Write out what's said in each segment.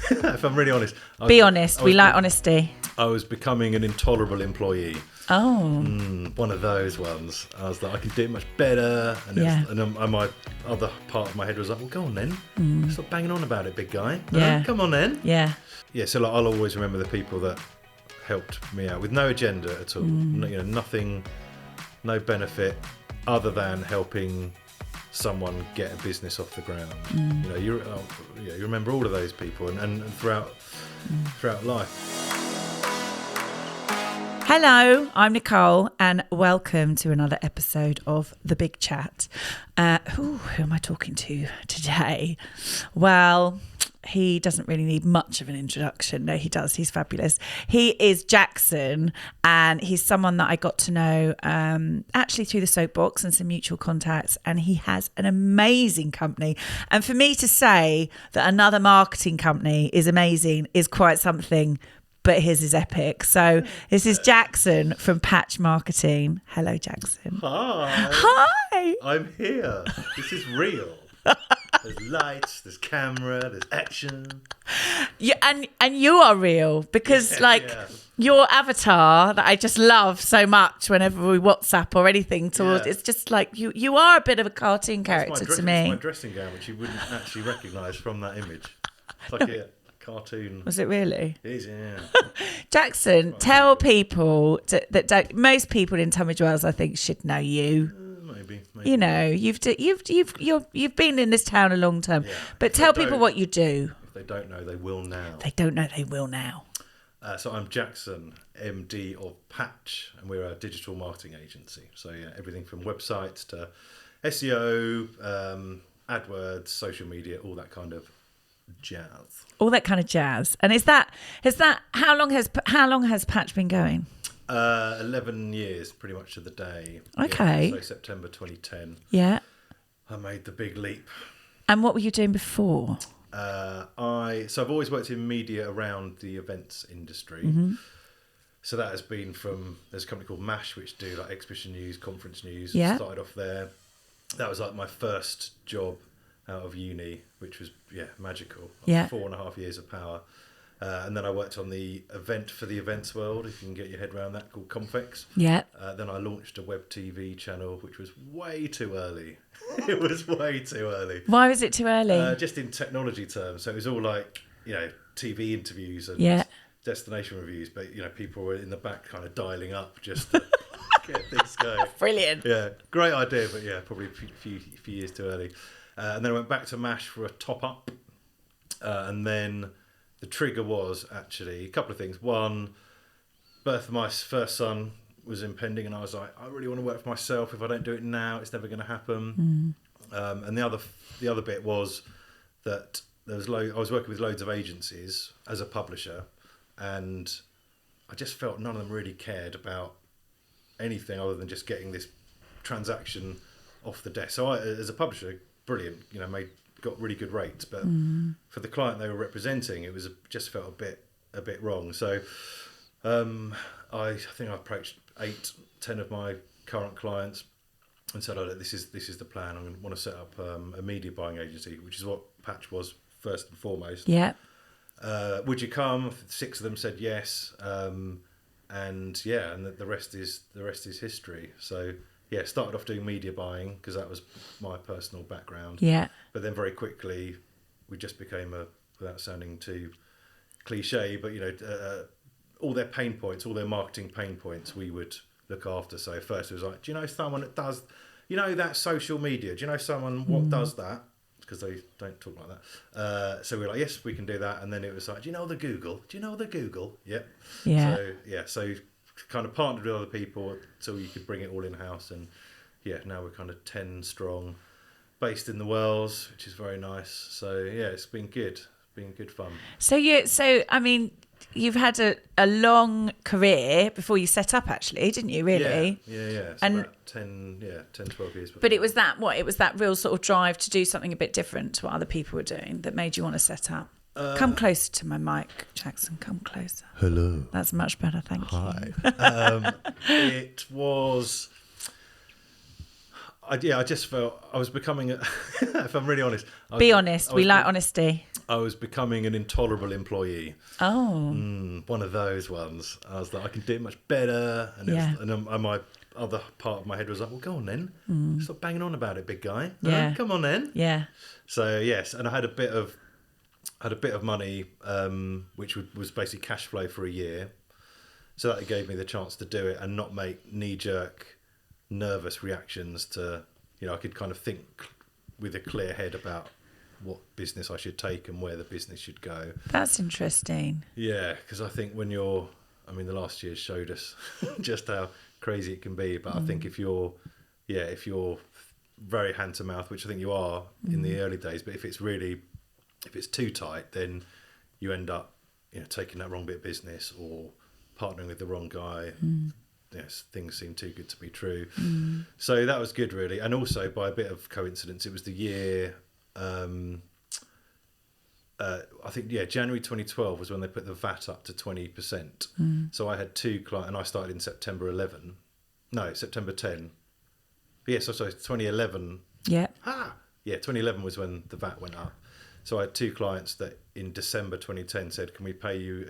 if I'm really honest. Be honest. We like honesty. I was becoming an intolerable employee. Oh. One of those ones. I was like, I can do it much better. And my other part of my head was like, well, go on then. Stop banging on about it, big guy. Yeah. Come on then. Yeah. Yeah, so like, I'll always remember the people that helped me out with no agenda at all. Nothing, no benefit other than helping someone get a business off the ground. You remember all of those people and throughout life. Hello, I'm Nicole, and welcome to another episode of The Big Chat. Who am I talking to today? Well, he doesn't really need much of an introduction. No, he does. He's fabulous. He is Jackson, and he's someone that I got to know actually through the soapbox and some mutual contacts, and he has an amazing company. And for me to say that another marketing company is amazing is quite something, but his is epic. So this is Jackson from Patch Marketing. Hello, Jackson. Hi. Hi. I'm here. This is real. There's lights, there's camera, there's action. Yeah, and you are real because your avatar that I just love so much whenever we WhatsApp or anything towards, it's just like you are a bit of a cartoon character to me. It's my dressing gown, which you wouldn't actually recognise from that image. It's like a cartoon. Was it really? It is, yeah. Jackson, tell people that most people in Tunbridge Wells, I think, should know you. Maybe. You know, you've been in this town a long time, but tell people what you do. If they don't know, they will now. They don't know, they will now. So I'm Jackson, MD of Patch, and we're a digital marketing agency. So everything from websites to SEO, AdWords, social media, all that kind of jazz. All that kind of jazz. And is that how long has Patch been going? 11 years, pretty much to the day. Okay. So September 2010. Yeah. I made the big leap. And what were you doing before? I've always worked in media around the events industry. So that has been there's a company called MASH, which do like exhibition news, conference news. Yeah. Started off there. That was like my first job out of uni, which was magical. Yeah. 4.5 years of power. And then I worked on the event for the events world, if you can get your head around that, called Confex. Yeah. Then I launched a web TV channel, which was way too early. It was way too early. Why was it too early? Just in technology terms. So it was all like, TV interviews and destination reviews, but, people were in the back kind of dialing up just to get things going. Brilliant. Yeah, great idea, but probably a few years too early. And then I went back to MASH for a top-up. And then the trigger was actually a couple of things. One, birth of my first son was impending, and I was like, I really want to work for myself. If I don't do it now, it's never going to happen. And the other bit was that I was working with loads of agencies as a publisher, and I just felt none of them really cared about anything other than just getting this transaction off the desk. So I, as a publisher, brilliant, got really good rates, but for the client they were representing, it was just felt a bit wrong. So I think I approached 8-10 of my current clients and said, this is the plan. I'm going to want to set up a media buying agency, which is what Patch was first and foremost. Yeah. Would you come? 6 of them said yes, and the rest is history. So started off doing media buying because that was my personal background. Yeah. But then very quickly, we just became without sounding too cliche, but all their pain points, all their marketing pain points, we would look after. So first it was like, do you know someone that does, that social media? Do you know someone what does that? Because they don't talk like that. So we were like, yes, we can do that. And then it was like, do you know the Google? Yep. Yeah. So kind of partnered with other people so you could bring it all in house, and now we're kind of 10 strong, based in the Wells, which is very nice. So it's been good, fun. So you've had a long career before you set up, actually, didn't you? Really? Yeah. It's and about 10, 12 years. But it was that real sort of drive to do something a bit different to what other people were doing that made you want to set up. Come closer to my mic, Jackson. Come closer. Hello. That's much better, thank you. Hi. It was... I just felt I was becoming... if I'm really honest... Be honest. We like honesty. I was becoming an intolerable employee. Oh. One of those ones. I was like, I can do it much better. And, my other part of my head was like, well, go on then. Stop banging on about it, big guy. Yeah. Come on then. Yeah. So, yes. And I had a bit of money, which was basically cash flow for a year. So that gave me the chance to do it and not make knee-jerk, nervous reactions to, I could kind of think with a clear head about what business I should take and where the business should go. That's interesting. Yeah, because I think the last year showed us just how crazy it can be. But I think if you're very hand to mouth, which I think you are in the early days, but if it's too tight, then you end up, taking that wrong bit of business or partnering with the wrong guy. Yes, things seem too good to be true. So that was good, really. And also, by a bit of coincidence, it was the year, I think, January 2012 was when they put the VAT up to 20%. So I had two clients, and I started in September 10. Yes, so 2011. Yeah. 2011 was when the VAT went up. So I had two clients that in December 2010 said, can we pay you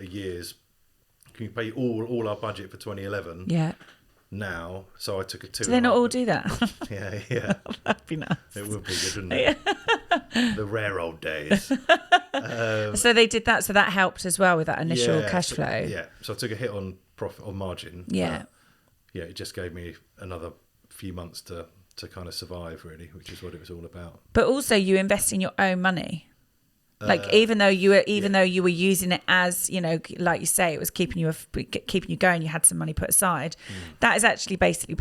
all our budget for 2011? Yeah. Now, so I took a 2. Do they not all do that? Yeah. That'd be nice. It would be good, wouldn't it? The rare old days. So they did that. So that helped as well with that initial cash flow. Yeah. So I took a hit on profit on margin. Yeah. It just gave me another few months to kind of survive, really, which is what it was all about. But also, you invest in your own money. Like even though you were using it as, like you say, it was keeping you going. You had some money put aside. That is actually basically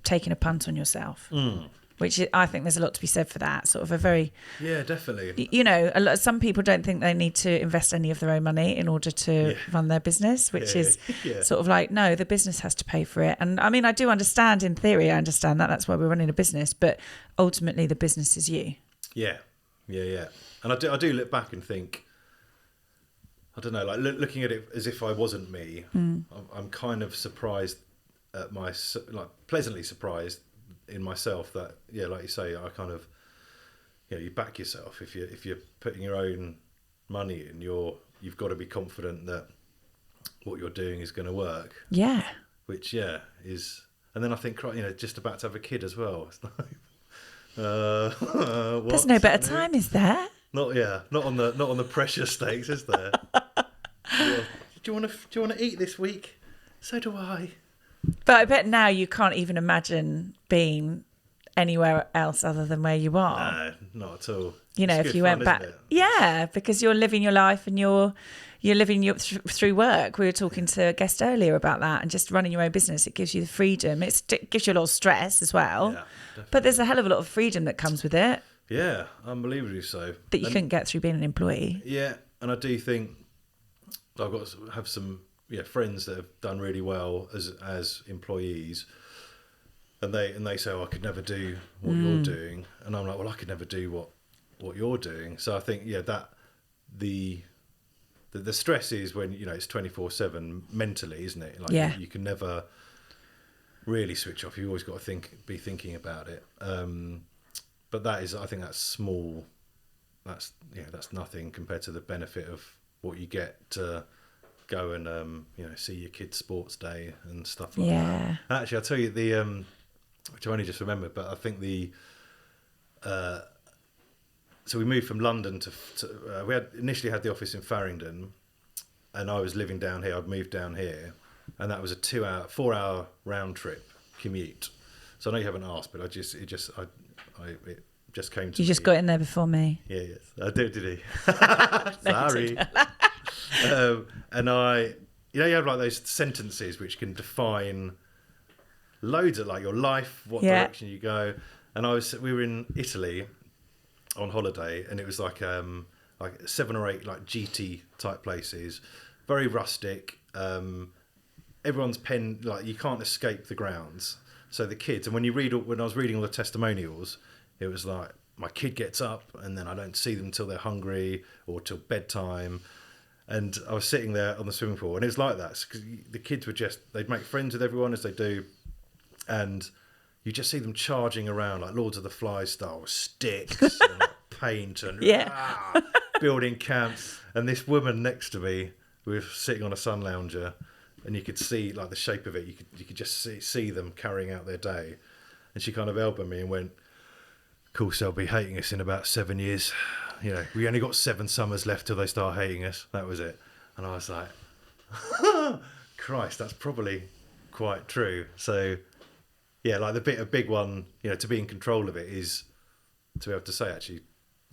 taking a punt on yourself, which I think there's a lot to be said for that. Sort of a very definitely. Some people don't think they need to invest any of their own money in order to run their business, which is sort of like, no, the business has to pay for it. And I mean, I do understand in theory, I understand that's why we're running a business, but ultimately the business is you. Yeah. And I do look back and think, I don't know, like looking at it as if I wasn't me, I'm kind of surprised at pleasantly surprised in myself that, like you say, I kind of, you back yourself. If you're putting your own money in, you've got to be confident that what you're doing is going to work. Yeah. Which, is, and then I think, just about to have a kid as well. It's like, there's no better time, is there? Not on the pressure stakes, is there? Do you want to eat this week? So do I. But I bet now you can't even imagine being anywhere else other than where you are. No, not at all. If you went back, because you're living your life and you're living through work. We were talking to a guest earlier about that, and just running your own business. It gives you the freedom. It gives you a lot of stress as well. Yeah, but there's a hell of a lot of freedom that comes with it. Yeah, unbelievably so. That you couldn't get through being an employee. Yeah, and I do think I've got to have some friends that have done really well as employees, and they say, I could never do what you're doing, and I'm like, well, I could never do what you're doing. So I think that the stress is when it's 24/7 mentally, isn't it? Like you can never really switch off. You've always got to be thinking about it. But I think that's small. That's nothing compared to the benefit of what you get to go and see your kids' sports day and stuff like that. And actually, I'll tell you which I only just remembered, but I think so we moved from London to we had initially had the office in Farringdon, and I was living down here. I'd moved down here, and that was a 4-hour round trip commute. So I know you haven't asked, but it just came to me. You just got in there before me. Yeah, yes. I did he? Sorry. And you have like those sentences which can define loads of like your life, what direction you go. And we were in Italy on holiday, and it was like 7 or 8 like GT type places, very rustic. Everyone's you can't escape the grounds. So the kids, and when I was reading all the testimonials, it was like, my kid gets up and then I don't see them till they're hungry or till bedtime. And I was sitting there on the swimming pool, and it was like that. Because the kids they'd make friends with everyone as they do. And you just see them charging around like Lords of the Flies style with sticks and like paint and building camp, and this woman next to me, we were sitting on a sun lounger, and you could see like the shape of it. You could just see them carrying out their day, and she kind of elbowed me and went, "Of course they'll be hating us in about 7 years. We only got 7 summers left till they start hating us." That was it. And I was like, Christ, that's probably quite true. So, yeah, like a big one, to be in control of it is to be able to say, actually,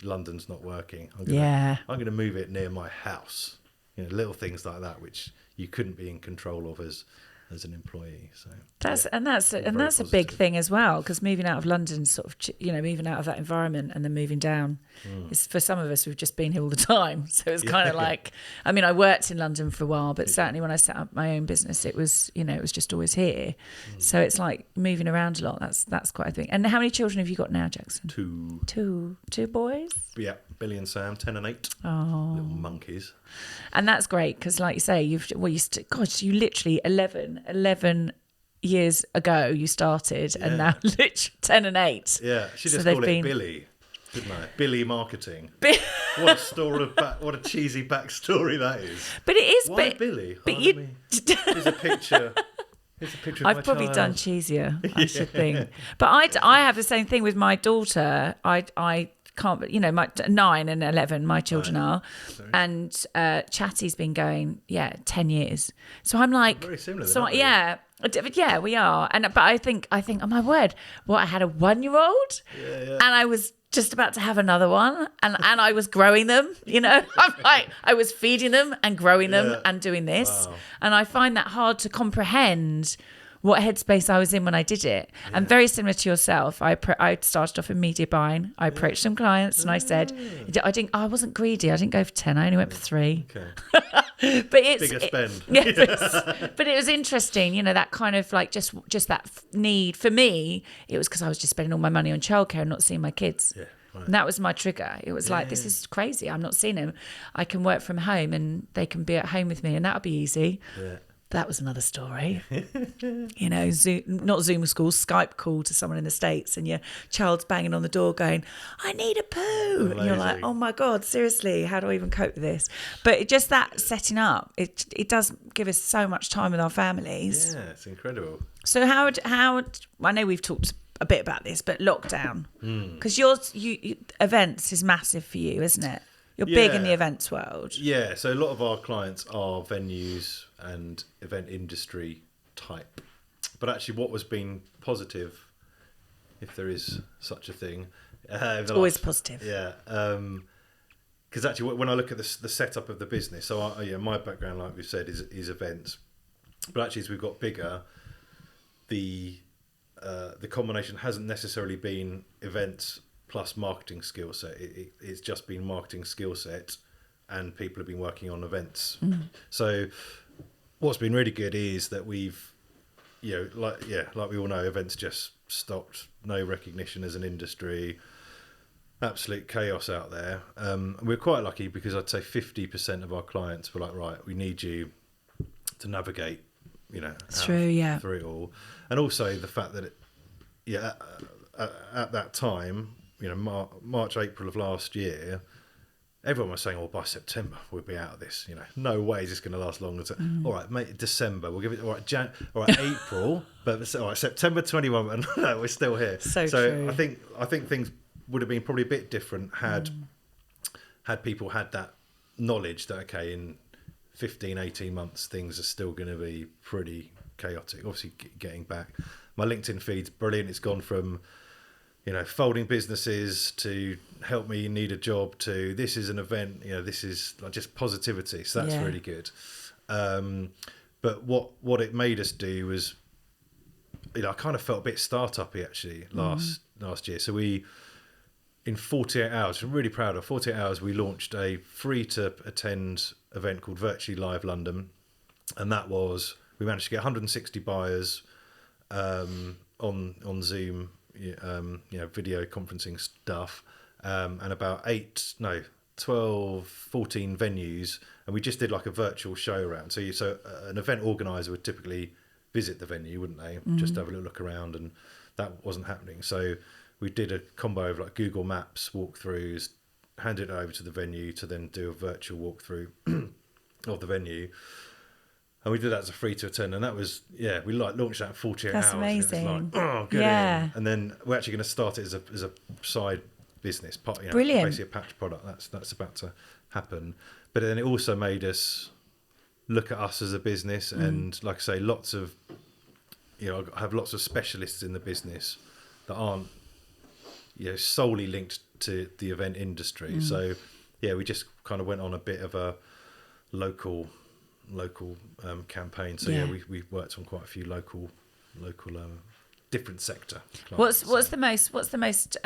London's not working. I'm going to move it near my house. Little things like that, which you couldn't be in control of as an employee. So that's a big thing as well, because moving out of London, sort of, moving out of that environment and then moving down, is for some of us we've just been here all the time. So it's kind of like, I mean, I worked in London for a while, but certainly when I set up my own business, it was just always here. So it's like moving around a lot. That's quite a thing. And how many children have you got now, Jackson? 2. 2 boys? Yeah, Billy and Sam, 10 and 8. Oh, little monkeys. And that's great because, like you say, you literally 11 years ago you started, and now literally 10 and 8. Yeah, she just called it Billy, didn't I? Billy marketing. What a cheesy backstory that is. But it is. Why Billy? Here's a picture. I've probably done cheesier, I should think. But I have the same thing with my daughter. I can't, my 9 and 11, my children are. Sorry. And Chatty's been going, 10 years. So I'm like, very similar. So yeah, we are. But I think, oh my word, I had a 1-year-old, and I was just about to have another one, and I was growing them. I'm like, I was feeding them and growing them and doing this, and I find that hard to comprehend what headspace I was in when I did it. Yeah. And very similar to yourself, I started off in media buying. I approached some clients and I said, I wasn't greedy. I didn't go for 10. I only went for 3. Okay. But it's bigger spend. But it was interesting, that kind of like just that need for me. It was because I was just spending all my money on childcare and not seeing my kids. Yeah. Right. And that was my trigger. It was like, this is crazy. I'm not seeing them. I can work from home and they can be at home with me, and that'll be easy. Yeah. That was another story. Zoom, not Zoom school, Skype call to someone in the States, and your child's banging on the door going, "I need a poo." Amazing. And you're like, oh my God, seriously, how do I even cope with this? But just that setting up, it does give us so much time with our families. Yeah, it's incredible. So how I know we've talked a bit about this, but lockdown, because you events is massive for you, isn't it? You're big in the events world. Yeah, so a lot of our clients are venues and event industry type. But actually what was being positive, if there is such a thing... it's always positive. Yeah. Because actually when I look at the setup of the business, so my background, like we've said, is events. But actually as we've got bigger, the combination hasn't necessarily been events plus marketing skill set. It's just been marketing skill set, and people have been working on events. So what's been really good is that we've, like we all know, events just stopped, no recognition as an industry, absolute chaos out there. We're quite lucky because I'd say 50% of our clients were like, right, we need you to navigate, through it all. And also the fact that at that time, March, April of last year, everyone was saying, by September we'll be out of this. No way is this going to last longer. All right, mate, December, we'll give it. All right, April, but all right, September 21, and no, we're still here. So true. I think things would have been probably a bit different had people had that knowledge that in 15, 18 months things are still going to be pretty chaotic. Obviously, getting back, my LinkedIn feed's brilliant. It's gone from folding businesses to help me need a job to this is an event, this is like just positivity. So that's really good. But what it made us do was, I kind of felt a bit startup-y actually last year. So we, in 48 hours, I'm really proud of 48 hours, we launched a free to attend event called Virtually Live London. And that was, we managed to get 160 buyers on Zoom, video conferencing stuff, and about 12, 14 venues, and we just did like a virtual show around. So an event organizer would typically visit the venue, wouldn't they? Just have a little look around, and that wasn't happening. So we did a combo of like Google Maps walkthroughs, handed it over to the venue to then do a virtual walkthrough of the venue. And we did that as a free to attend, and that was we launched that in 48 hours. That's amazing. And it was like, get in. And then we're actually going to start it as a side business, Brilliant. Basically a patch product. That's about to happen. But then it also made us look at us as a business, and like I say, lots of I have lots of specialists in the business that aren't solely linked to the event industry. So we just kind of went on a bit of a local campaign. So we worked on quite a few local different sector clients. What's the most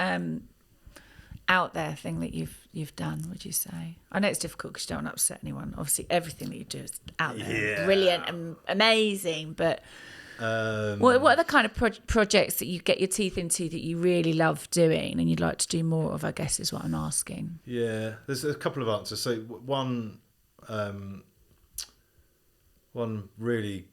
out there thing that you've done, would you say? I know it's difficult because you don't want to upset anyone. Obviously everything that you do is out there, brilliant and amazing, but what are the kind of projects that you get your teeth into that you really love doing and you'd like to do more of, I guess is what I'm asking? There's a couple of answers. So one really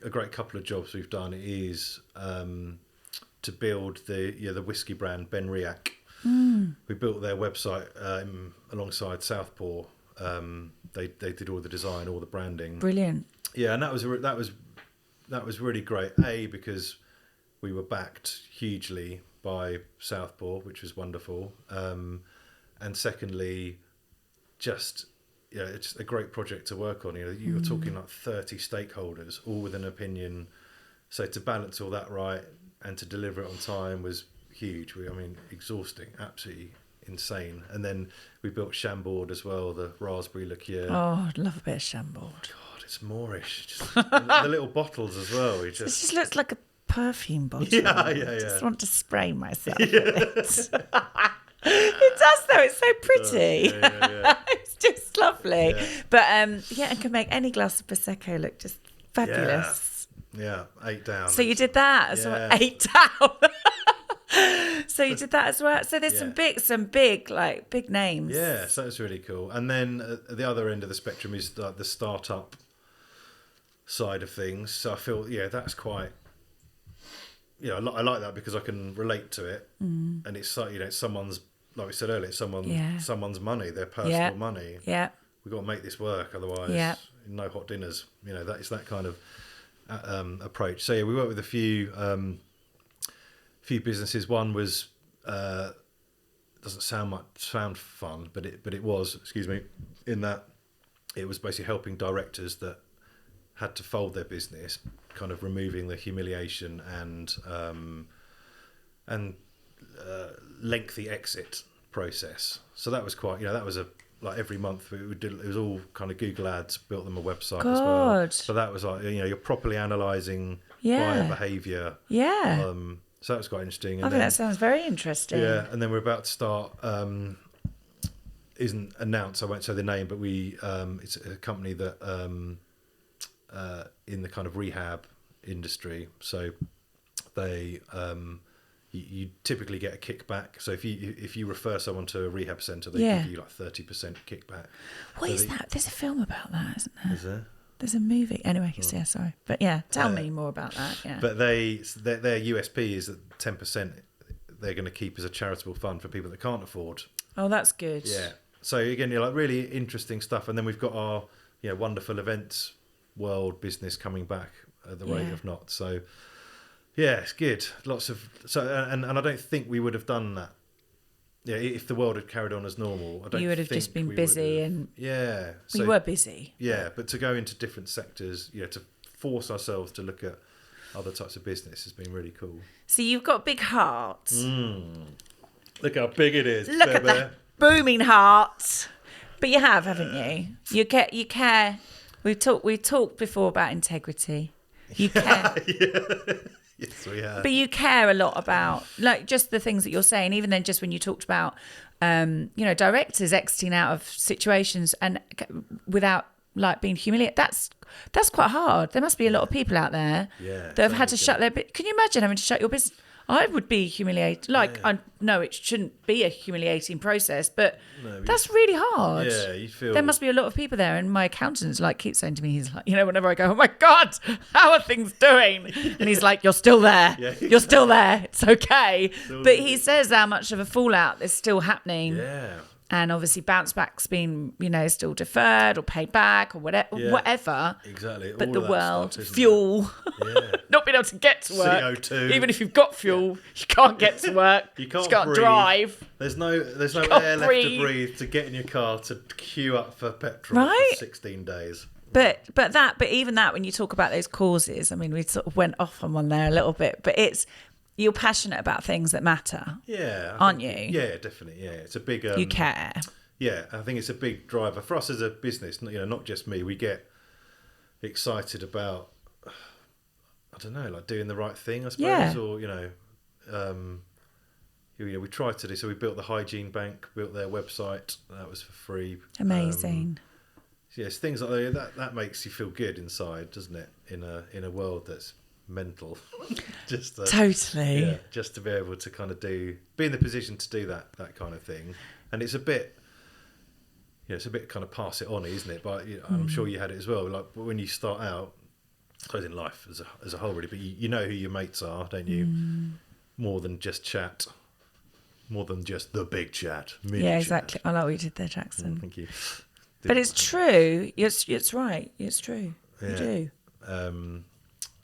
a great couple of jobs we've done is to build the whiskey brand Ben Riach. We built their website alongside Southpaw. They did all the design, all the branding. Brilliant. Yeah, and that was really great. Because we were backed hugely by Southpaw, which was wonderful. And secondly, just it's a great project to work on. You were talking like 30 stakeholders, all with an opinion. So to balance all that right and to deliver it on time was huge. Exhausting, absolutely insane. And then we built Chambord as well, the raspberry liqueur. Oh, I'd love a bit of Chambord. God, it's Moorish. Just, the little bottles as well. It just looks like a perfume bottle. Yeah. I just want to spray myself with it. It does though, it's so pretty. It's just lovely. But and can make any glass of Prosecco look just fabulous. 8 down. So you did that as well. 8 down. So you did that as well. So there's some big names. Yeah, so it's really cool. And then at the other end of the spectrum is the startup side of things. So I feel that's quite. I like that because I can relate to it, and it's it's someone's, like we said earlier, it's someone's money, their personal money. Yeah, we've got to make this work, otherwise, no hot dinners. That is that kind of approach. So we worked with a few businesses. One was doesn't sound fun, but it was. Excuse me, in that it was basically helping directors that had to fold their business, kind of removing the humiliation and lengthy exit process. So that was quite, that was every month it was all kind of Google ads, built them a website as well. So that was you're properly analysing buyer behaviour. Yeah. So that was quite interesting. And I think that sounds very interesting. Yeah, and then we're about to start. Isn't announced. I won't say the name, but it's a company that. In the kind of rehab industry, so they you typically get a kickback. So if you refer someone to a rehab centre, they give you like 30% kickback. What is that? There's a film about that, isn't there? Is there? There's a movie. Anyway, sorry, but tell me more about that. Yeah. But their USP is that 10% they're going to keep as a charitable fund for people that can't afford. Oh, that's good. Yeah. So again, really interesting stuff, and then we've got our wonderful events world business coming back at the rate of knots. So it's good. And I don't think we would have done that. Yeah, if the world had carried on as normal, you would have just been busy and we were busy. Yeah, but to go into different sectors, to force ourselves to look at other types of business has been really cool. So you've got big heart. Look how big it is. Look at that booming heart. But you have, haven't you? You care. We've talked before about integrity. You care. Yes, we have. But you care a lot about just the things that you're saying. Even then, just when you talked about, directors exiting out of situations and without being humiliated. That's quite hard. There must be a lot of people out there that have had to shut their. Can you imagine having to shut your business? I would be humiliated. I know it shouldn't be a humiliating process, but that's really hard. Yeah, you feel... There must be a lot of people there, and my accountant keeps saying to me, he's like, whenever I go, oh my God, how are things doing? And he's like, you're still there. Yeah. You're still there. It's okay. But he says how much of a fallout is still happening. Yeah. And obviously bounce back's been, still deferred or paid back or whatever. Exactly. But all the of that world, stuff, isn't fuel, it? not being able to get to work. CO2. Even if you've got fuel, you can't get to work. You can't breathe. Drive. There's no air left to breathe to get in your car to queue up for petrol for 16 days. But even that, when you talk about those causes, I mean, we sort of went off on one there a little bit, but you're passionate about things that matter. Yeah. Aren't you? Yeah, definitely. Yeah. It's a big... you care. Yeah, I think it's a big driver for us as a business. Not just me. We get excited about, I don't know, like doing the right thing, I suppose. Or, we tried to do, so we built the hygiene bank, built their website. That was for free. Amazing. Yes, things like that makes you feel good inside, doesn't it? In a world that's mental. Totally. Yeah, just to be able to kind of be in the position to do that kind of thing. And it's a bit kind of pass it on, isn't it? But I'm sure you had it as well. Like when you start out, I suppose in life as a whole, really. But you know who your mates are, don't you? More than just chat. More than just the big chat. Yeah, exactly. I like what you did there, Jackson. Thank you. But it's true. It's right. It's true. Yeah. You do. Can't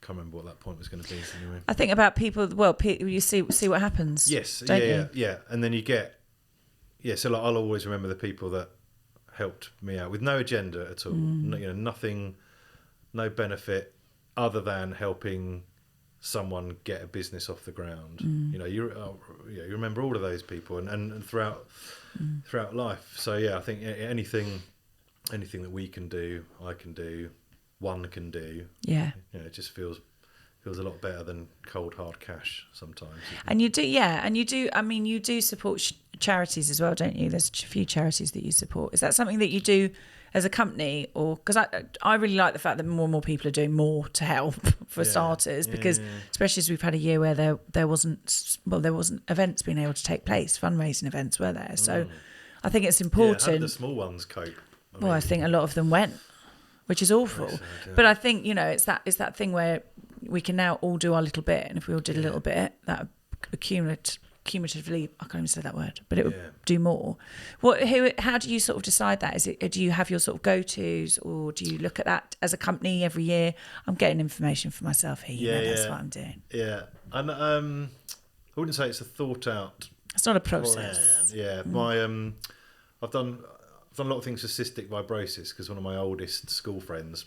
remember what that point was going to be anyway. I think about people. Well, you see what happens. Yes. Don't you? Yeah. And then you get. Yeah. So I'll always remember the people that helped me out with no agenda at all. Nothing, no benefit other than helping someone get a business off the ground. You remember all of those people and throughout life. So yeah, I think anything that we can do, I can do, one can do. Yeah. It just feels a lot better than cold hard cash sometimes. And you do, yeah, and you do. I mean, you do support charities as well, don't you? There's a few charities that you support. Is that something that you do as a company, or because I really like the fact that more and more people are doing more to help for starters, because especially as we've had a year where there wasn't events being able to take place, fundraising events, were there? So I think it's important. How did the small ones cope? I think a lot of them went, which is awful. But I think it's that thing where we can now all do our little bit, and if we all did a little bit, that cumulatively, I can't even say that word, but it would do more. How do you sort of decide that? Do you have your sort of go-tos, or do you look at that as a company every year? I'm getting information for myself here. That's what I'm doing. Yeah, and I wouldn't say it's a thought out. It's not a process. Plan. Yeah, I've done a lot of things for cystic fibrosis because one of my oldest school friends,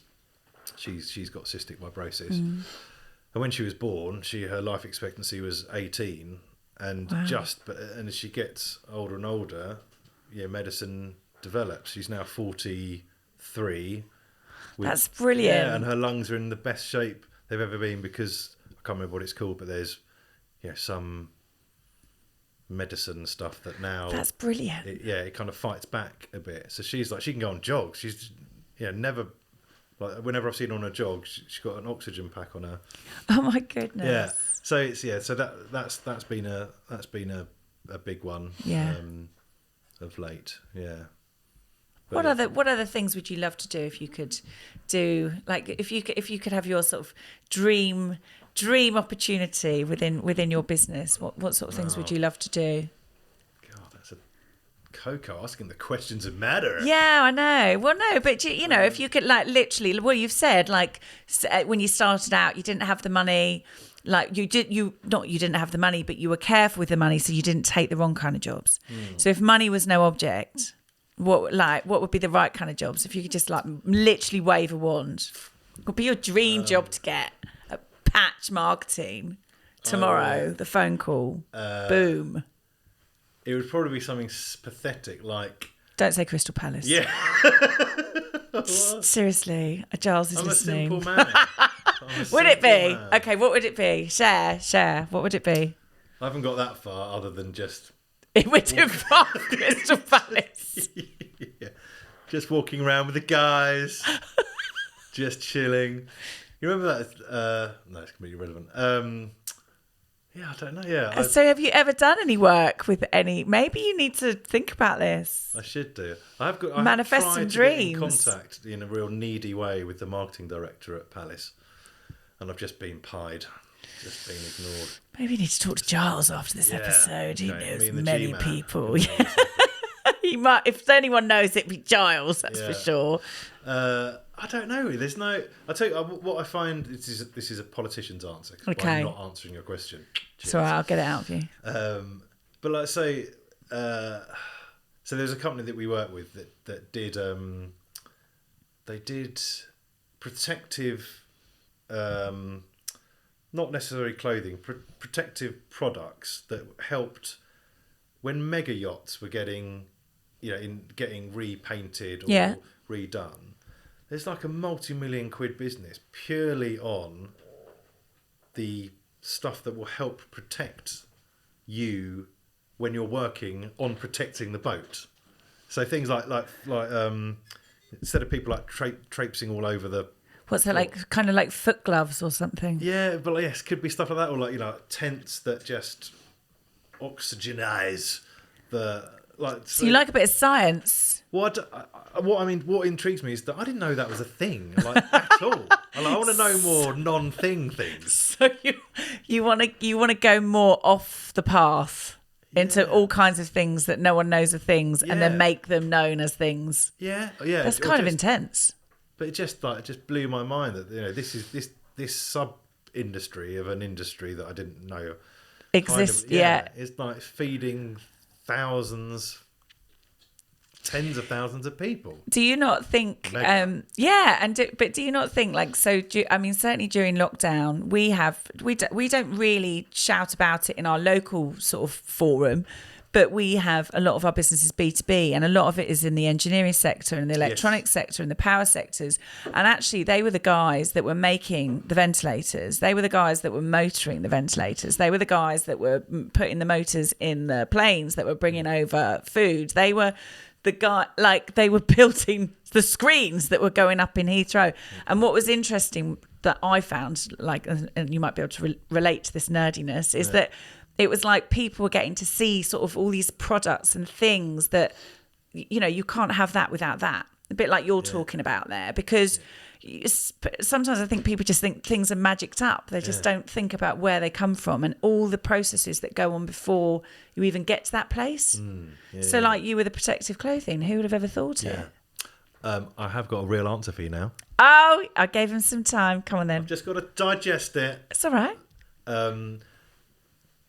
she's got cystic fibrosis, and when she was born, her life expectancy was 18. And and as she gets older and older, medicine develops. She's now 43. That's brilliant. Yeah, and her lungs are in the best shape they've ever been because I can't remember what it's called, but there's some medicine stuff that now. That's brilliant. It kind of fights back a bit. So she's like, she can go on jogs. She's never. Like whenever I've seen her on a jog, she's got an oxygen pack on her. Oh my goodness! Yeah, so that's been a big one. Yeah. Of late, yeah. What other things would you love to do if you could do, like if you could have your sort of dream opportunity within your business? What sort of things would you love to do? Coco asking the questions that matter. Yeah, I know. Well, no, but if you could, like, literally, what you've said, like when you started out, you didn't have the money. Like you didn't have the money, but you were careful with the money, so you didn't take the wrong kind of jobs. So if money was no object, what would be the right kind of jobs? If you could just like literally wave a wand, what would be your dream job to get? Patch marketing tomorrow. The phone call. Boom. It would probably be something pathetic like... Don't say Crystal Palace. Yeah. Seriously, Giles is listening. I'm a simple man. Would it be? Man. Okay, what would it be? Share. What would it be? I haven't got that far other than just... It would involve Crystal Palace. Yeah. Just walking around with the guys. Just chilling. You remember that? No, it's completely irrelevant. Yeah, I don't know. Yeah. So, have you ever done any work with any? Maybe you need to think about this. I should do. I manifest have some tried dreams. To get in contact in a real needy way with the marketing director at Palace, and I've just been pied, just been ignored. Maybe you need to talk to Giles after this episode. He knows many people. He might, if anyone knows, it'd be Giles. That's for sure. I don't know. There's no. I'll tell you what I find. This is a politician's answer. Okay. I'm not answering your question. Cheers. So I'll get it out of you. But like say, so there's a company that we work with that did. They did protective, not necessarily clothing, protective products that helped when mega yachts were getting repainted or redone. There's like a multi-million quid business purely on the stuff that will help protect you when you're working on protecting the boat. So things like instead of people like traipsing all over the. What's that, like? Kind of like foot gloves or something? Yeah, but yes, could be stuff like that, or like tents that just oxygenize the like. So you like a bit of science? What intrigues me is that I didn't know that was a thing, like at all. I want to know more non-thing things. So you want to go more off the path into all kinds of things that no one knows are things, and then make them known as things. Yeah. That's kind of intense. But it just blew my mind that this is this sub industry of an industry that I didn't know exists. It's like feeding tens of thousands of people. Do you not think? But do you not think like so? Certainly during lockdown, we don't really shout about it in our local sort of forum. But we have a lot of our businesses B2B, and a lot of it is in the engineering sector and the electronics sector and the power sectors. And actually, they were the guys that were making the ventilators. They were the guys that were motoring the ventilators. They were the guys that were putting the motors in the planes that were bringing over food. They were they were building the screens that were going up in Heathrow. And what was interesting that I found, and you might be able to relate to this nerdiness, is that it was like people were getting to see sort of all these products and things that, you can't have that without that. A bit like you're talking about there, because sometimes I think people just think things are magicked up. They just don't think about where they come from and all the processes that go on before you even get to that place. So like you with the protective clothing, who would have ever thought it? I have got a real answer for you now. Oh, I gave him some time. Come on then. I've just got to digest it. It's all right.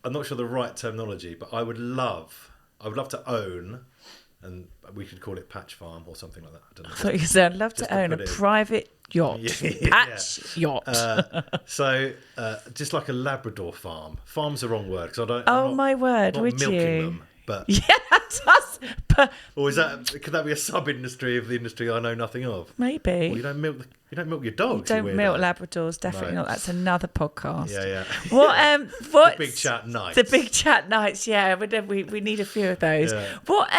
I'm not sure the right terminology, but I would love to own, and we could call it Patch Farm or something like that. I don't know. I thought you said I'd love to own a private yacht. Patch yacht. Just like a Labrador farm. Farm's the wrong word because I don't. Oh my word! Not Would milking you? them, but or could that be a sub industry of the industry I know nothing of? Maybe. Well, you don't milk your dogs. You don't milk Labradors, definitely not. That's another podcast. Yeah. What? The Big Chat Nights. The Big Chat Nights. Yeah, we need a few of those. Yeah. What?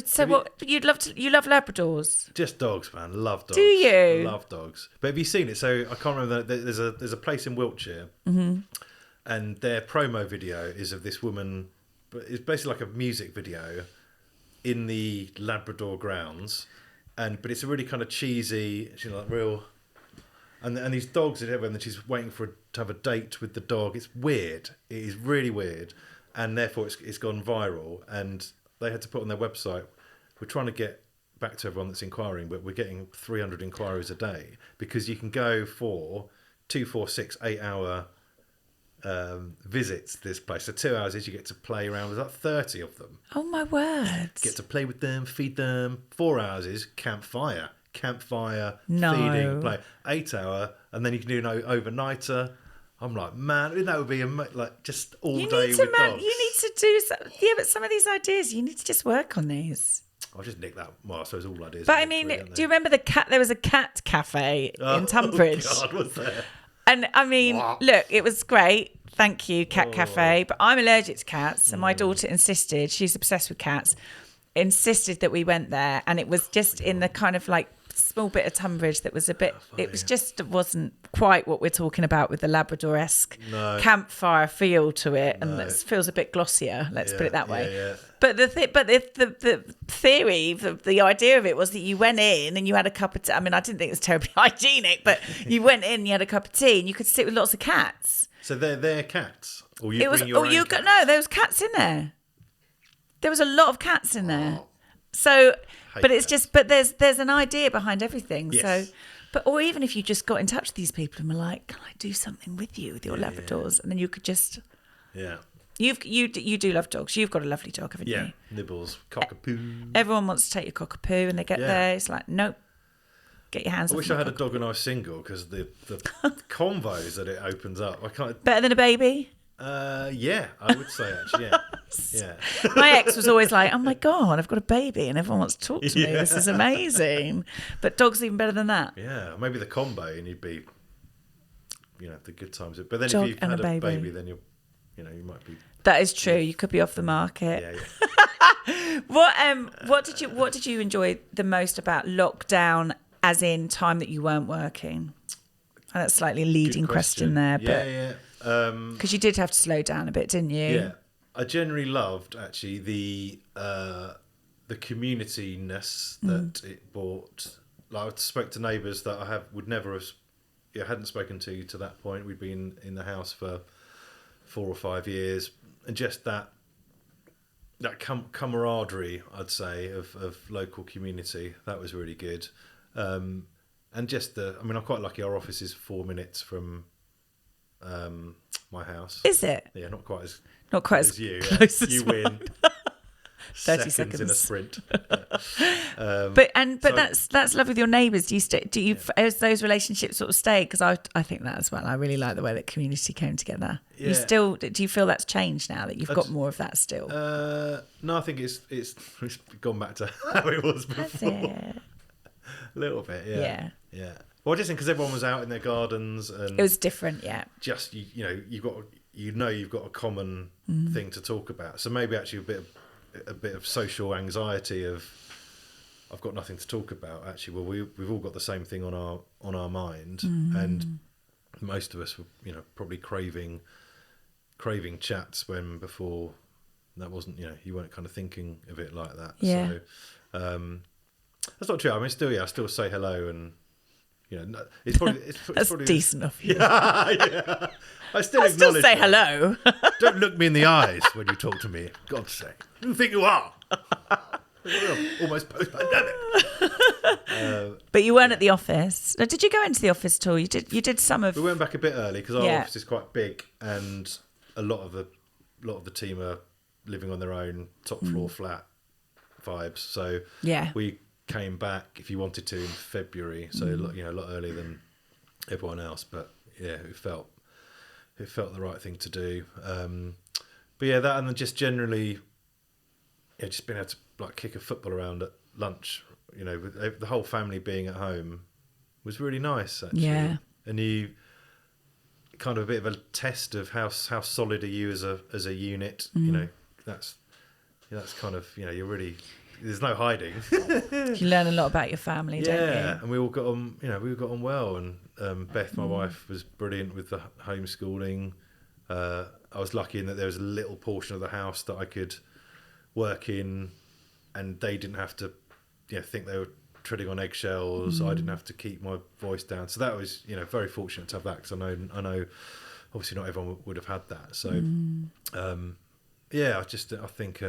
So you love Labradors? Just dogs, man. Love dogs. Do you? Love dogs. But have you seen it? So I can't remember. There's a place in Wiltshire, and their promo video is of this woman. But it's basically like a music video in the Labrador grounds, but it's a really kind of cheesy, like real, and these dogs are everywhere, and she's waiting to have a date with the dog. It's weird. It is really weird, and therefore it's gone viral. And they had to put on their website, we're trying to get back to everyone that's inquiring, but we're getting 300 inquiries a day because you can go for 2, 4, 6, 8 hour visits this place. So 2 hours is you get to play around with 30 of them. Oh my word. Get to play with them, feed them. 4 hours is campfire, no. feeding, play. 8 hour, and then you can do an overnighter. I'm like, man, that would be like just all day with dogs. You need to do but some of these ideas you need to just work on these. I'll just nick that. Well, I suppose all ideas. But I mean, do you remember there was a cat cafe in Tunbridge? Oh God, was there? And I mean, look, it was great. Thank you, Cat Cafe. But I'm allergic to cats. And my daughter insisted, she's obsessed with cats, insisted that we went there. And it was just in the kind of like small bit of Tunbridge that was a bit, it wasn't quite what we're talking about with the Labrador-esque campfire feel to it. And it feels a bit glossier, let's put it that way. Yeah. But the theory, the idea of it was that you went in and you had a cup of tea. I mean, I didn't think it was terribly hygienic, but you went in and you had a cup of tea and you could sit with lots of cats. So they're cats? No, there was cats in there. There was a lot of cats in there. So, Hate but it's pets. just, but there's an idea behind everything. Yes. So, but or even if you just got in touch with these people and were like, "Can I do something with you with your Labradors?" And then you could just, Yeah. you do love dogs. You've got a lovely dog, haven't Yeah. you? Nibbles, cockapoo. Everyone wants to take your cockapoo, and they get Yeah. there. It's like, nope, get your hands I off wish my I had a cockapoo. dog when I was single because the convos that it opens up. I can't. Better than a baby. Yeah, I would say actually. Yeah. Yeah. My ex was always like, "Oh my god, I've got a baby, and everyone wants to talk to me. This is amazing." But dogs are even better than that. Yeah. Maybe the combo, and you'd be, the good times. But then Dog if you've and had a a baby. baby, then you might be. That is true. You could be off the market. Yeah. What did you enjoy the most about lockdown, as in time that you weren't working? And that's slightly a leading question there, but Yeah. because you did have to slow down a bit, didn't you? Yeah, I generally loved actually the community-ness that it brought. Like I spoke to neighbours that would never have, hadn't spoken to that point. We'd been in the house for 4 or 5 years, and just that camaraderie, I'd say, of local community, that was really good. And just I'm quite lucky. Our office is 4 minutes from my house. Is it? Yeah, not quite as you. close as You mine. win. 30 seconds in a seconds. sprint. But so- that's lovely with your neighbours. As those relationships sort of stay? Because I think that as well. I really like the way that community came together. Yeah. Do you feel that's changed now that you've got more of that still? No, I think it's gone back to how it was before. Has it? A little bit, yeah. Yeah. Well, I just think because everyone was out in their gardens and It was different, yeah. just you've got a common thing to talk about. So maybe actually a bit of social anxiety of I've got nothing to talk about. Actually, well, we've all got the same thing on our mind, and most of us were probably craving chats when before that wasn't you weren't kind of thinking of it like that. Yeah. So that's not true. I still say hello and. It's probably That's probably decent of you. yeah. I still Still acknowledge say that. hello. Don't look me in the eyes when you talk to me. God's sake. Who do you think you are? Almost post-pandemic. But you weren't at the office. Now, did you go into the office at all? You did some of. We went back a bit early because our Yeah. office is quite big, and a lot of the team are living on their own top floor flat vibes. So Yeah. we came back if you wanted to in February, so a lot earlier than everyone else. But yeah, it felt the right thing to do. But yeah, that and then just generally, just being able to like kick a football around at lunch, with the whole family being at home was really nice actually. Yeah. And you kind of a bit of a test of how solid are you as a unit. That's kind of you're really. There's no hiding. You learn a lot about your family, don't you? Yeah, and we all got on. We all got on well. And Beth, my wife, was brilliant with the homeschooling. I was lucky in that there was a little portion of the house that I could work in, and they didn't have to, think they were treading on eggshells. I didn't have to keep my voice down. So that was, very fortunate to have that because I know, obviously not everyone would have had that. So, I think.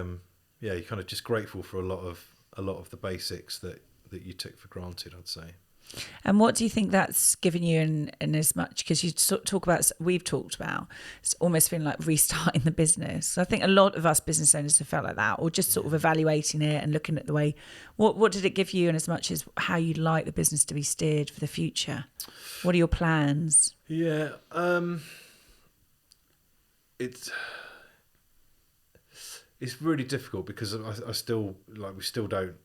You're kind of just grateful for a lot of the basics that you took for granted, I'd say. And what do you think that's given you in as much, because you we've talked about it's almost feeling like restarting the business. So I think a lot of us business owners have felt like that, or just sort of evaluating it and looking at the way, what did it give you, and as much as how you'd like the business to be steered for the future? What are your plans? Yeah, it's really difficult because I still we still don't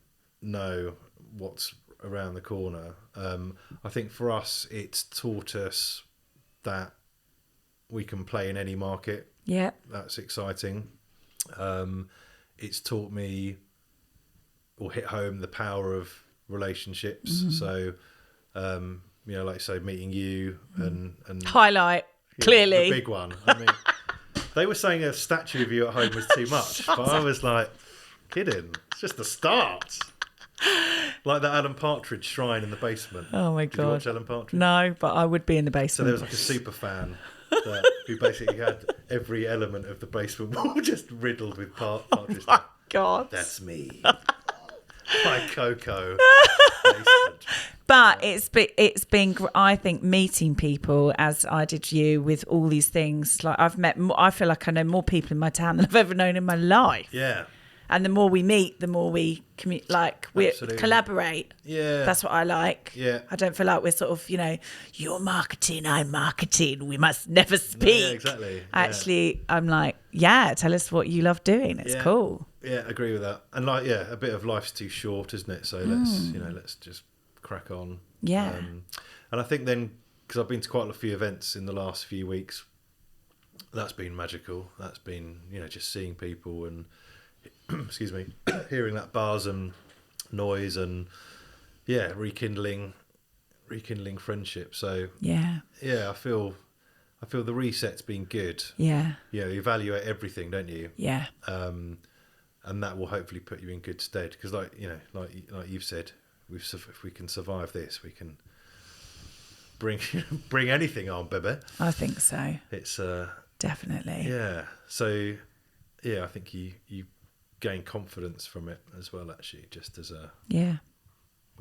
know what's around the corner. I think for us, it's taught us that we can play in any market. Yeah, that's exciting. It's taught me or hit home the power of relationships. So, like I say, meeting you and highlight clearly the big one. I mean. They were saying a statue of you at home was too much, but I was like, kidding. It's just the start. Like that Alan Partridge shrine in the basement. Oh my God. Did you watch Alan Partridge? No, but I would be in the basement. So there was like a super fan who basically had every element of the basement wall just riddled with Partridge. Oh my God. That's me. My Coco. But it's been I think meeting people as I did you with all these things. Like I feel like I know more people in my town than I've ever known in my life. Yeah. And the more we meet, the more we we Absolutely. collaborate. Yeah. That's what I like. Yeah. I don't feel like we're sort of, you're marketing, I'm marketing. We must never speak. Yeah, exactly. Yeah. Actually, I'm like, tell us what you love doing. It's cool. Yeah, agree with that. And a bit of life's too short, isn't it? So let's just crack on. Yeah. And I think then, because I've been to quite a few events in the last few weeks, that's been magical. That's been, just seeing people and, excuse me, hearing that buzz and noise and, rekindling friendship. So, I feel the reset's been good. Yeah. You evaluate everything, don't you? Yeah. And that will hopefully put you in good stead. Because, like you've said, if we can survive this, we can bring anything on, baby. I think so. It's definitely. Yeah. So, I think you gain confidence from it as well. Actually, just as we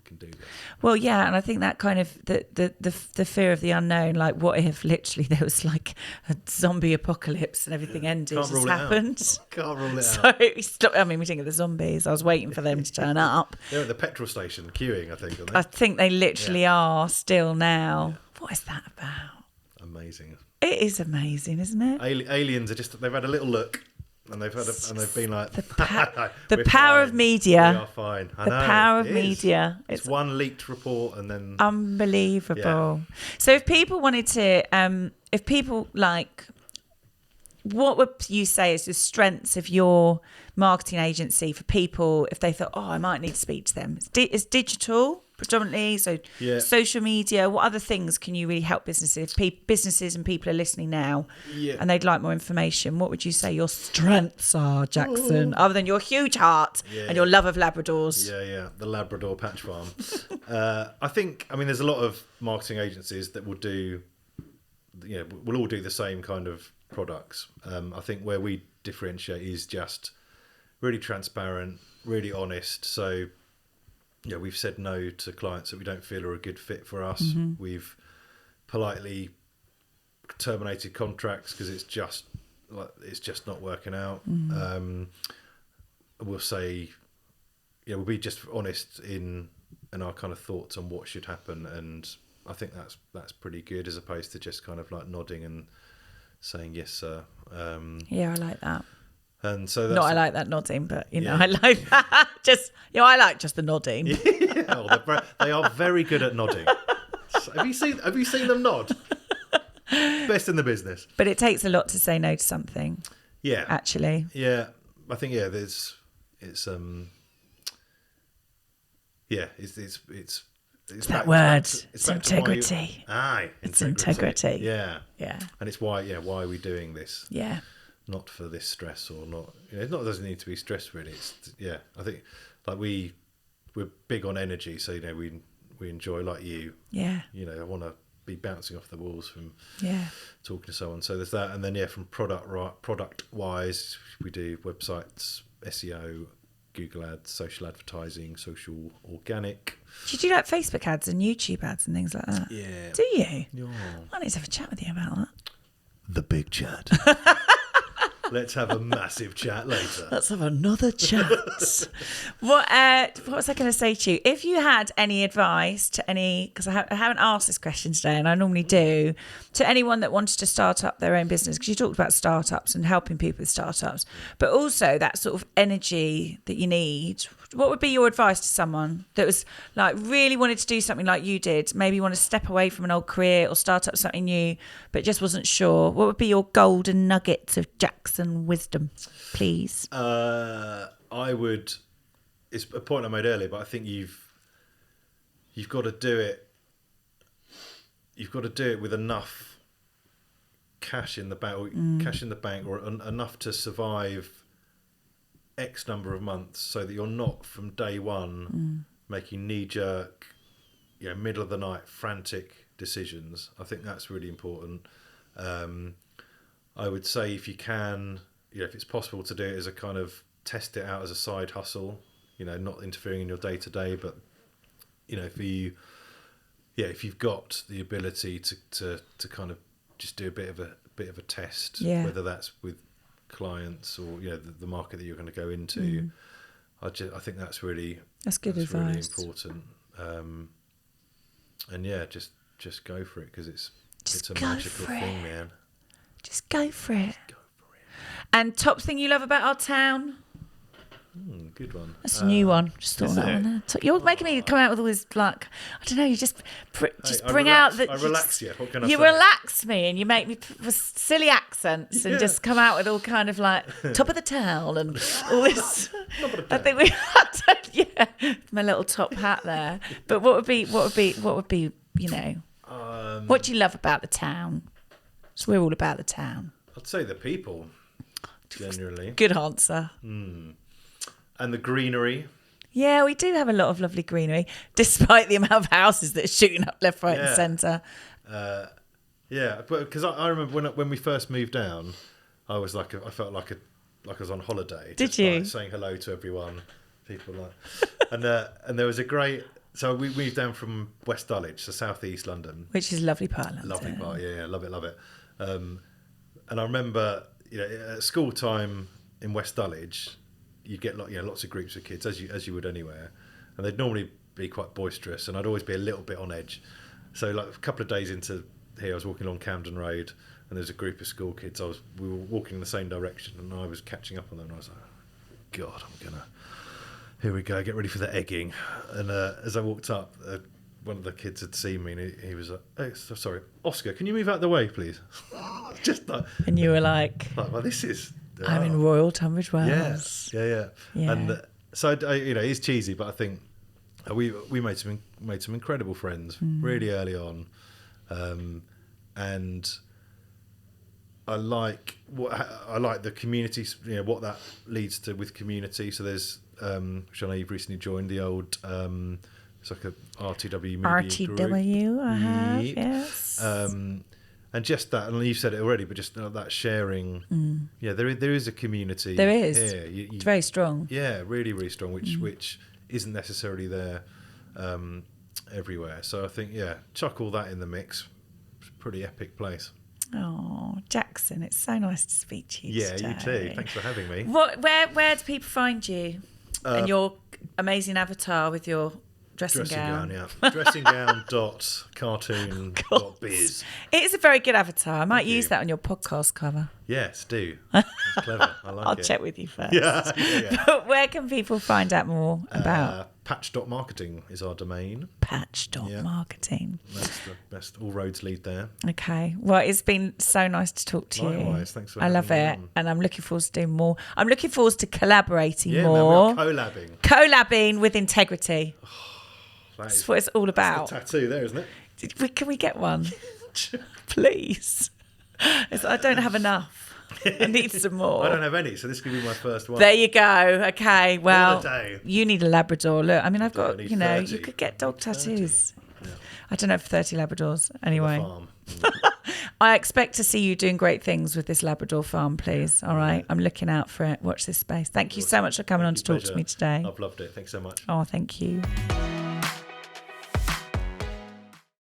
can do this. Well, yeah, and I think that kind of the fear of the unknown. Like, what if literally there was like a zombie apocalypse and everything ended? Can't rule happened. Can't rule it So out. we didn't get the zombies. I was waiting for them to turn up. They're at the petrol station queuing, I think. Aren't they? I think they literally are still now. Yeah. What is that about? Amazing. It is amazing, isn't it? Aliens they've had a little look. And they've been like the power of media. We are fine. The power of media. It's one leaked report and then unbelievable. Yeah. So if people wanted to, what would you say is the strengths of your marketing agency for people if they thought, I might need to speak to them? It's digital predominantly, so social media. What other things can you really help businesses? Businesses and people are listening now, and they'd like more information. What would you say your strengths are, Jackson, other than your huge heart and your love of Labradors? The Labrador Patch Farm. I think, there's a lot of marketing agencies that will do, we'll all do the same kind of products. I think where we differentiate is just really transparent, really honest. So, we've said no to clients that we don't feel are a good fit for us. Mm-hmm. We've politely terminated contracts because it's just not working out. Mm-hmm. We'll say, we'll be just honest in our kind of thoughts on what should happen, and I think that's pretty good as opposed to just kind of like nodding and saying yes, sir. I like that. And so I like that nodding, but I like that. I like just the nodding. They are very good at nodding. Have you seen them nod? Best in the business. But it takes a lot to say no to something. Yeah. Actually. Yeah, I think it's that word. It's integrity. It's integrity. Yeah. Yeah. And it's why are we doing this? Yeah. Not for this stress or not. It doesn't need to be stress really. I think like we're big on energy, so we enjoy like you. Yeah. I want to be bouncing off the walls from talking to someone. So there's that, and then from product wise, we do websites, SEO, Google ads, social advertising, social organic. Do you do like Facebook ads and YouTube ads and things like that? Yeah. Do you? Yeah. I need to have a chat with you about that. The Big Chat. Let's have a massive chat later. Let's have another chat. What was I going to say to you? If you had any advice to because I haven't asked this question today, and I normally do, to anyone that wanted to start up their own business, because you talked about startups and helping people with startups, but also that sort of energy that you need. What would be your advice to someone that was like really wanted to do something like you did, maybe want to step away from an old career or start up something new, but just wasn't sure? What would be your golden nuggets of Jackson wisdom, please? I would. It's a point I made earlier, but I think you've got to do it. You've got to do it with enough cash in the bank, or enough to survive X number of months, so that you're not from day one making knee-jerk, middle of the night, frantic decisions. I think that's really important. I would say if you can, if it's possible to do it as a kind of test it out as a side hustle, not interfering in your day to day, but if you've got the ability to kind of just do a bit of a test, whether that's with clients or the market that you're going to go into. I think that's good advice. Really important. And just go for it, because it's a magical thing, man. Just go for it. And top thing you love about our town? Good one. That's a new one. Just thought that one there. You're making me come out with all this, like, I don't know, you just bring out the... I relax you. What can I say? You relax me and you make me with silly accents and just come out with all kind of like top of the town and all this. I think we my little top hat there. But what would be what do you love about the town? So we're all about the town. I'd say the people, generally. Good answer. And the greenery. Yeah, we do have a lot of lovely greenery, despite the amount of houses that are shooting up left, right, and centre. Because I remember when we first moved down, I felt like I was on holiday. Did you? Like saying hello to everyone, people and there was a great. So we moved down from West Dulwich, so South East London, which is a lovely part of London. Lovely part, love it. And I remember, at school time in West Dulwich, you'd get lots of groups of kids, as you would anywhere, and they'd normally be quite boisterous, and I'd always be a little bit on edge. So like a couple of days into here, I was walking along Camden Road, and there's a group of school kids. We were walking in the same direction, and I was catching up on them, and I was like, God, here we go, get ready for the egging. And as I walked up, one of the kids had seen me, and he was like, "Hey, sorry, Oscar, can you move out the way, please?" Just like, and you were like, well, this is. I'm in Royal Tunbridge Wells. Yeah. And so it's cheesy, but I think we made some incredible friends really early on, and I like the community. What that leads to with community. So there's which I know you've recently joined, the old it's like a RTW media group. I have, yes. And just that, and you've said it already, but just that sharing. There is a community. There is. Here. It's very strong. Yeah, really, really strong, which isn't necessarily there everywhere. So I think, chuck all that in the mix. It's a pretty epic place. Oh, Jackson, it's so nice to speak to you today. You too. Thanks for having me. Where do people find you? And your amazing avatar with your dressing gown. Dressinggown.cartoon.biz. It is a very good avatar. I might use that on your podcast cover. Yes, do. That's clever. I like it. I'll check with you first. Yeah. But where can people find out more about? Patch.marketing is our domain. Patch.marketing. That's the best. All roads lead there. Okay. Well, it's been so nice to talk to you. Likewise. Thanks for having me. I love it. And I'm looking forward to doing more. I'm looking forward to collaborating more. Man, we're collabing. Collabing with integrity. That's what it's all about. That's the tattoo there, isn't it? Can we get one? Please. I don't have enough. I need some more. I don't have any, so this could be my first one. There you go. Okay, well, day. You need a Labrador. Look, I mean, I've got, 30. you could get dog tattoos. Yeah. I don't know for 30 Labradors. Anyway. I expect to see you doing great things with this Labrador farm, please. All right. I'm looking out for it. Watch this space. Thank you so much for coming on to talk to me today. I've loved it. Thanks so much. Oh, thank you.